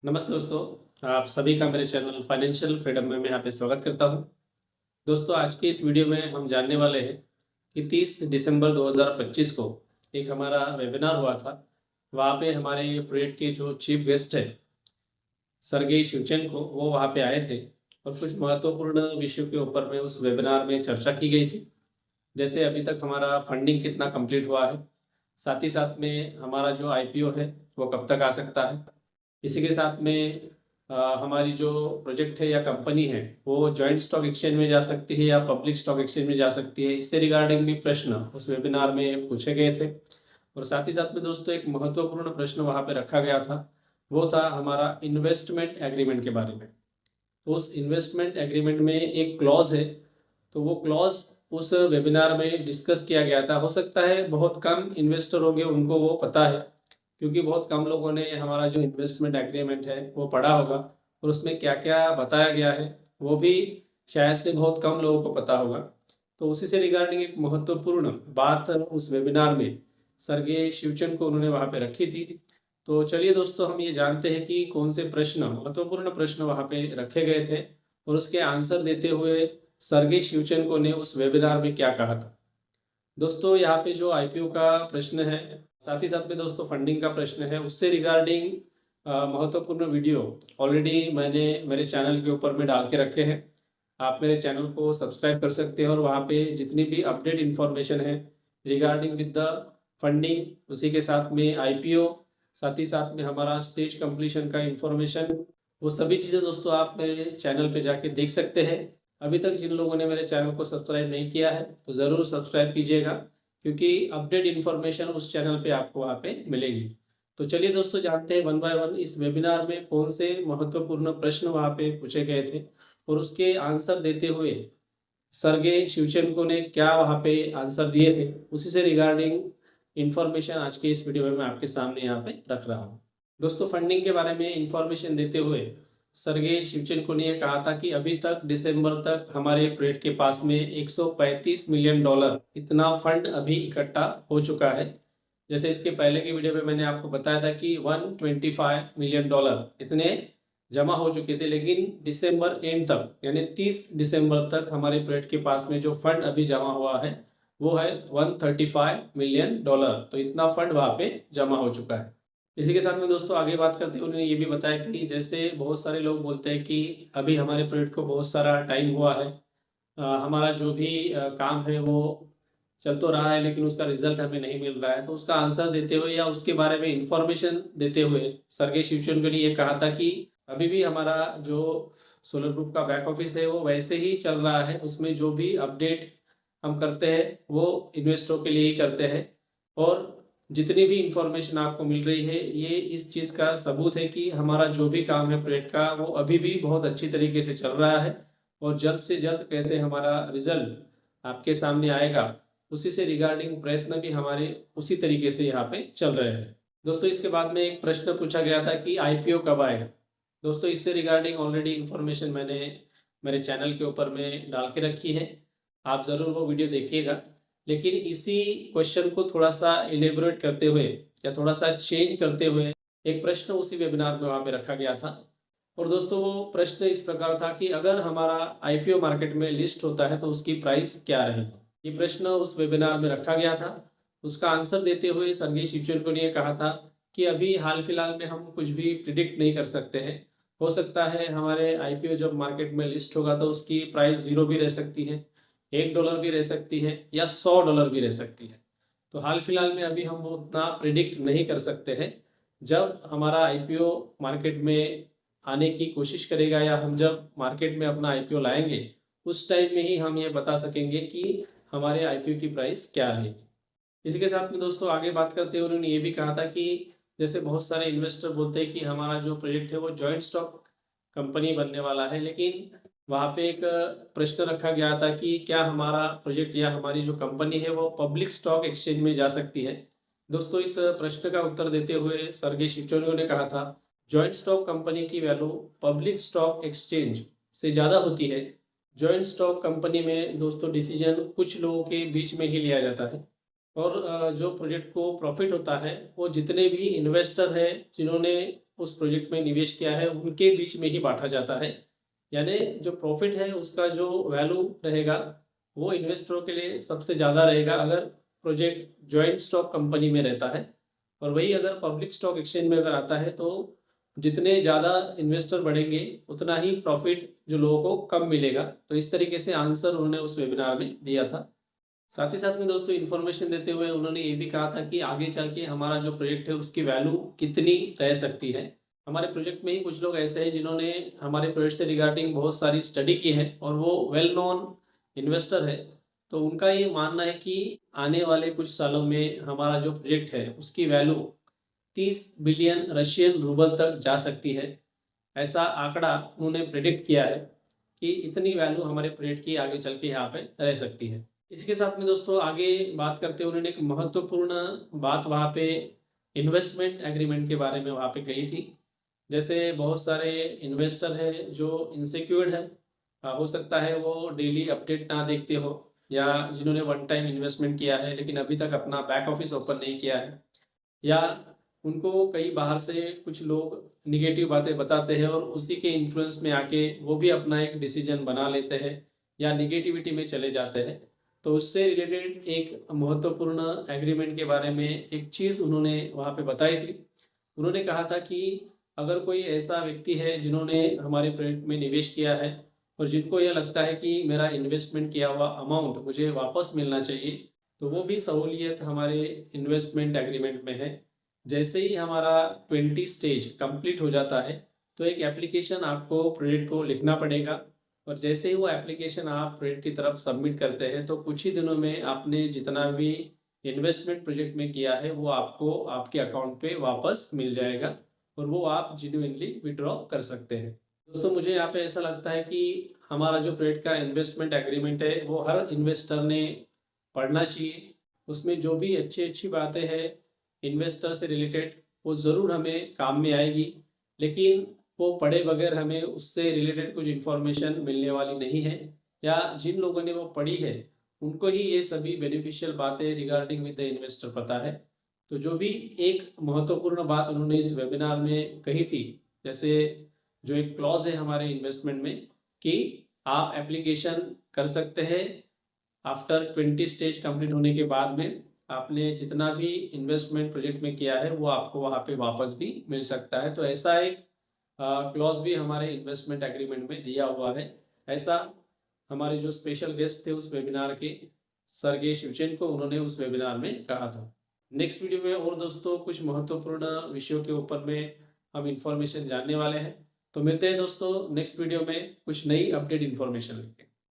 नमस्ते दोस्तों, आप सभी का मेरे चैनल फाइनेंशियल फ्रीडम में मैं यहाँ पे स्वागत करता हूँ। दोस्तों, आज की इस वीडियो में हम जानने वाले हैं कि 30 दिसंबर 2025 को एक हमारा वेबिनार हुआ था। वहाँ पे हमारे प्रोजेक्ट के जो चीफ गेस्ट है सर्गेई शिवचेंको, वो वहाँ पे आए थे और कुछ महत्वपूर्ण विषयों के ऊपर में उस वेबिनार में चर्चा की गई थी। जैसे अभी तक हमारा फंडिंग कितना कंप्लीट हुआ है, साथ ही साथ में हमारा जो आईपीओ है वो कब तक आ सकता है। इसी के साथ में हमारी जो प्रोजेक्ट है या कंपनी है वो जॉइंट स्टॉक एक्सचेंज में जा सकती है या पब्लिक स्टॉक एक्सचेंज में जा सकती है। इससे रिगार्डिंग भी प्रश्न उस वेबिनार में पूछे गए थे। और साथ ही साथ में दोस्तों एक महत्वपूर्ण प्रश्न वहाँ पे रखा गया था, वो था हमारा इन्वेस्टमेंट एग्रीमेंट के बारे में। तो उस इन्वेस्टमेंट एग्रीमेंट में एक क्लॉज है, तो वो क्लॉज उस वेबिनार में डिस्कस किया गया था। हो सकता है बहुत कम इन्वेस्टर होंगे उनको वो पता है, क्योंकि बहुत कम लोगों ने हमारा जो इन्वेस्टमेंट एग्रीमेंट है वो पढ़ा होगा और उसमें क्या क्या बताया गया है वो भी शायद से बहुत कम लोगों को पता होगा। तो उसी से रिगार्डिंग एक महत्वपूर्ण बात उस वेबिनार में सर्गेई शिवचेंको को उन्होंने वहाँ पे रखी थी। तो चलिए दोस्तों, हम ये जानते हैं कि कौन से प्रश्न, महत्वपूर्ण प्रश्न वहाँ पे रखे गए थे और उसके आंसर देते हुए सर्गेई शिवचेंको ने उस वेबिनार में क्या कहा था। दोस्तों, यहाँ पे जो आईपीओ का प्रश्न है, साथ ही साथ में दोस्तों फंडिंग का प्रश्न है, उससे रिगार्डिंग महत्वपूर्ण वीडियो ऑलरेडी मैंने मेरे चैनल के ऊपर में डाल के रखे हैं। आप मेरे चैनल को सब्सक्राइब कर सकते हैं और वहाँ पे जितनी भी अपडेट इन्फॉर्मेशन है रिगार्डिंग विद द फंडिंग, उसी के साथ में आईपीओ, साथ ही साथ में हमारा स्टेज कंप्लीशन का इंफॉर्मेशन, वो सभी चीज़ें दोस्तों आप मेरे चैनल पे जाके देख सकते हैं। अभी तक जिन लोगों ने मेरे चैनल को सब्सक्राइब नहीं किया है तो ज़रूर सब्सक्राइब कीजिएगा, क्योंकि अपडेट इन्फॉर्मेशन उस चैनल पे आपको वहाँ पे मिलेगी। तो चलिए दोस्तों, जानते हैं वन बाय वन इस वेबिनार में कौन से महत्वपूर्ण प्रश्न वहाँ पे पूछे गए थे और उसके आंसर देते हुए सर्गेई शिवचेंको ने क्या वहाँ पे आंसर दिए थे। उसी से रिगार्डिंग इन्फॉर्मेशन आज के इस वीडियो में मैं आपके सामने यहाँ पे रख रहा हूँ। दोस्तों, फंडिंग के बारे में इन्फॉर्मेशन देते हुए सर्गेई शिवचेंको ने यह कहा था कि अभी तक दिसंबर तक हमारे प्रोजेक्ट के पास में 135 मिलियन डॉलर इतना फंड अभी इकट्ठा हो चुका है। जैसे इसके पहले की वीडियो में मैंने आपको बताया था कि 125 मिलियन डॉलर इतने जमा हो चुके थे, लेकिन दिसंबर एंड तक यानी 30 दिसंबर तक हमारे प्रोजेक्ट के पास में जो फंड अभी जमा हुआ है वो है 135 मिलियन डॉलर। तो इतना फंड वहाँ पे जमा हो चुका है। इसी के साथ में दोस्तों आगे बात करते हुए उन्होंने ये भी बताया कि जैसे बहुत सारे लोग बोलते हैं कि अभी हमारे प्रोजेक्ट को बहुत सारा टाइम हुआ है, हमारा जो भी काम है वो चल तो रहा है लेकिन उसका रिजल्ट हमें नहीं मिल रहा है। तो उसका आंसर देते हुए या उसके बारे में इंफॉर्मेशन देते हुए सर्गेई शिवचेंको ने ये कहा था कि अभी भी हमारा जो सोलर ग्रुप का बैक ऑफिस है वो वैसे ही चल रहा है। उसमें जो भी अपडेट हम करते हैं वो इन्वेस्टरों के लिए ही करते हैं और जितनी भी इंफॉर्मेशन आपको मिल रही है ये इस चीज़ का सबूत है कि हमारा जो भी काम है प्रोजेक्ट का वो अभी भी बहुत अच्छी तरीके से चल रहा है और जल्द से जल्द कैसे हमारा रिजल्ट आपके सामने आएगा उसी से रिगार्डिंग प्रयत्न भी हमारे उसी तरीके से यहाँ पे चल रहे हैं। दोस्तों, इसके बाद में एक प्रश्न पूछा गया था कि आईपीओ कब आएगा। दोस्तों, इससे रिगार्डिंग ऑलरेडी इन्फॉर्मेशन मैंने मेरे चैनल के ऊपर में डाल के रखी है, आप ज़रूर वो वीडियो देखिएगा। लेकिन इसी क्वेश्चन को थोड़ा-सा इलैबोरेट करते हुए या थोड़ा-सा चेंज करते हुए एक प्रश्न उसी वेबिनार में वहाँ पे रखा गया था। और दोस्तों, वो प्रश्न इस प्रकार था कि अगर हमारा आईपीओ मार्केट में लिस्ट होता है तो उसकी प्राइस क्या रहेगी? ये प्रश्न उस वेबिनार में रखा गया था। उसका आंसर देते हुए सर्गेई शिवचेंको ने कहा था कि अभी हाल-फिलहाल में हम कुछ भी प्रिडिक्ट नहीं कर सकते हैं। हो सकता है हमारे आईपीओ जब मार्केट में लिस्ट होगा तो उसकी प्राइस 0 भी रह सकती है, $1 भी रह सकती है या $100 भी रह सकती है। तो हाल-फिलहाल में अभी हम वो उतना प्रिडिक्ट नहीं कर सकते हैं। जब हमारा आईपीओ मार्केट में आने की कोशिश करेगा या हम जब मार्केट में अपना आईपीओ लाएँगे, उस टाइम में ही हम ये बता सकेंगे कि हमारे आईपीओ की प्राइस क्या रहेगी। इसी के साथ में दोस्तों आगे बात करते हुए उन्होंने ये भी कहा था कि जैसे बहुत सारे इन्वेस्टर बोलते हैं कि हमारा जो प्रोजेक्ट है वो जॉइंट स्टॉक कंपनी बनने वाला है, लेकिन वहाँ पे एक प्रश्न रखा गया था कि क्या हमारा प्रोजेक्ट या हमारी जो कंपनी है वो पब्लिक स्टॉक एक्सचेंज में जा सकती है। दोस्तों, इस प्रश्न का उत्तर देते हुए सर्गेई शिवचेंको ने कहा था, जॉइंट स्टॉक कंपनी की वैल्यू पब्लिक स्टॉक एक्सचेंज से ज़्यादा होती है। जॉइंट स्टॉक कंपनी में दोस्तों डिसीजन कुछ लोगों के बीच में ही लिया जाता है और जो प्रोजेक्ट को प्रॉफिट होता है वो जितने भी इन्वेस्टर हैं जिन्होंने उस प्रोजेक्ट में निवेश किया है उनके बीच में ही बांटा जाता है। यानी जो प्रॉफिट है उसका जो वैल्यू रहेगा वो इन्वेस्टरों के लिए सबसे ज़्यादा रहेगा अगर प्रोजेक्ट जॉइंट स्टॉक कंपनी में रहता है। और वही अगर पब्लिक स्टॉक एक्सचेंज में अगर आता है तो जितने ज़्यादा इन्वेस्टर बढ़ेंगे उतना ही प्रॉफिट जो लोगों को कम मिलेगा। तो इस तरीके से आंसर उन्होंने उस वेबिनार में दिया था। साथ ही साथ में दोस्तों इन्फॉर्मेशन देते हुए उन्होंने ये भी कहा था कि आगे चल के हमारा जो प्रोजेक्ट है उसकी वैल्यू कितनी रह सकती है। हमारे प्रोजेक्ट में ही कुछ लोग ऐसे हैं जिन्होंने हमारे प्रोजेक्ट से रिगार्डिंग बहुत सारी स्टडी की है और वो वेल नोन इन्वेस्टर है। तो उनका ये मानना है कि आने वाले कुछ सालों में हमारा जो प्रोजेक्ट है उसकी वैल्यू 30 बिलियन रशियन रूबल तक जा सकती है। ऐसा आंकड़ा उन्होंने प्रेडिक्ट किया है कि इतनी वैल्यू हमारे प्रोजेक्ट की आगे चल के यहाँ पे रह सकती है। इसके साथ में दोस्तों आगे बात करते हुए उन्होंने एक महत्वपूर्ण बात वहाँ पे इन्वेस्टमेंट एग्रीमेंट के बारे में वहाँ पे कही थी। जैसे बहुत सारे इन्वेस्टर हैं जो इनसिक्योर्ड है, हो सकता है वो डेली अपडेट ना देखते हो या जिन्होंने वन टाइम इन्वेस्टमेंट किया है लेकिन अभी तक अपना बैक ऑफिस ओपन नहीं किया है, या उनको कई बाहर से कुछ लोग निगेटिव बातें बताते हैं और उसी के इन्फ्लुएंस में आके वो भी अपना एक डिसीजन बना लेते हैं या निगेटिविटी में चले जाते हैं। तो उससे रिलेटेड एक महत्वपूर्ण एग्रीमेंट के बारे में एक चीज़ उन्होंने वहाँ पे बताई थी। उन्होंने कहा था कि अगर कोई ऐसा व्यक्ति है जिन्होंने हमारे प्रोजेक्ट में निवेश किया है और जिनको यह लगता है कि मेरा इन्वेस्टमेंट किया हुआ अमाउंट मुझे वापस मिलना चाहिए, तो वो भी सहूलियत हमारे इन्वेस्टमेंट एग्रीमेंट में है। जैसे ही हमारा 20 स्टेज कंप्लीट हो जाता है तो एक एप्लीकेशन आपको प्रोजेक्ट को लिखना पड़ेगा और जैसे ही वो एप्लीकेशन आप प्रोजेक्ट की तरफ सबमिट करते हैं तो कुछ ही दिनों में आपने जितना भी इन्वेस्टमेंट प्रोजेक्ट में किया है वो आपको आपके अकाउंट पे वापस मिल जाएगा और वो आप जेन्युइनली विड्रॉ कर सकते हैं। दोस्तों मुझे यहाँ पे ऐसा लगता है कि हमारा जो प्रोजेक्ट का इन्वेस्टमेंट एग्रीमेंट है वो हर इन्वेस्टर ने पढ़ना चाहिए। उसमें जो भी अच्छी बातें हैं इन्वेस्टर से रिलेटेड वो ज़रूर हमें काम में आएगी, लेकिन वो पढ़े बगैर हमें उससे रिलेटेड कुछ इन्फॉर्मेशन मिलने वाली नहीं है। या जिन लोगों ने वो पढ़ी है उनको ही ये सभी बेनिफिशियल बातें रिगार्डिंग विद द इन्वेस्टर पता है। तो जो भी एक महत्वपूर्ण बात उन्होंने इस वेबिनार में कही थी, जैसे जो एक क्लॉज है हमारे इन्वेस्टमेंट में कि आप एप्लीकेशन कर सकते हैं आफ्टर 20 स्टेज कंप्लीट होने के बाद में आपने जितना भी इन्वेस्टमेंट प्रोजेक्ट में किया है वो आपको वहाँ पे वापस भी मिल सकता है। तो ऐसा एक क्लॉज भी हमारे इन्वेस्टमेंट एग्रीमेंट में दिया हुआ है। ऐसा हमारे जो स्पेशल गेस्ट थे उस वेबिनार के सर्गेई शिवचेंको उन्होंने उस वेबिनार में कहा था। नेक्स्ट वीडियो में और दोस्तों कुछ महत्वपूर्ण विषयों के ऊपर में हम इंफॉर्मेशन जानने वाले हैं। तो मिलते हैं दोस्तों नेक्स्ट वीडियो में कुछ नई अपडेट इन्फॉर्मेशन लेके।